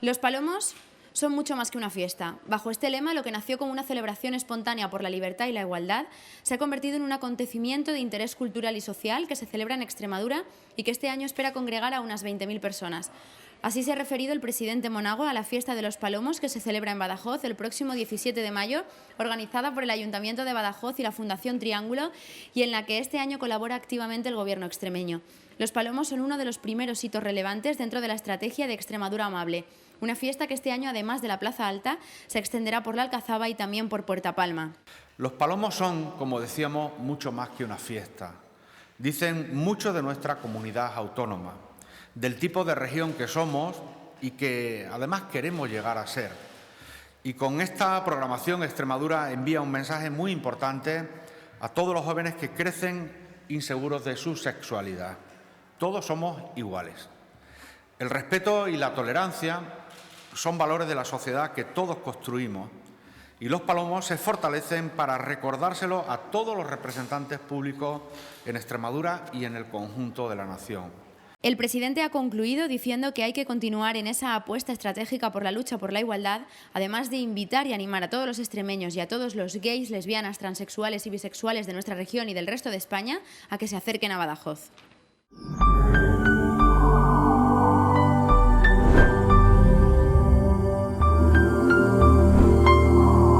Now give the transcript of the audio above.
Los Palomos son mucho más que una fiesta. Bajo este lema, lo que nació como una celebración espontánea por la libertad y la igualdad se ha convertido en un acontecimiento de interés cultural y social que se celebra en Extremadura y que este año espera congregar a unas 20.000 personas. Así se ha referido el presidente Monago a la fiesta de los Palomos que se celebra en Badajoz el próximo 17 de mayo, organizada por el Ayuntamiento de Badajoz y la Fundación Triángulo, y en la que este año colabora activamente el Gobierno extremeño. Los Palomos son uno de los primeros hitos relevantes dentro de la estrategia de Extremadura Amable, una fiesta que este año, además de la Plaza Alta, se extenderá por la Alcazaba y también por Puerta Palma. Los Palomos son, como decíamos, mucho más que una fiesta. Dicen mucho de nuestra comunidad autónoma, del tipo de región que somos y que además queremos llegar a ser. Y con esta programación Extremadura envía un mensaje muy importante a todos los jóvenes que crecen inseguros de su sexualidad. Todos somos iguales. El respeto y la tolerancia son valores de la sociedad que todos construimos y los Palomos se fortalecen para recordárselo a todos los representantes públicos en Extremadura y en el conjunto de la nación. El presidente ha concluido diciendo que hay que continuar en esa apuesta estratégica por la lucha por la igualdad, además de invitar y animar a todos los extremeños y a todos los gays, lesbianas, transexuales y bisexuales de nuestra región y del resto de España a que se acerquen a Badajoz.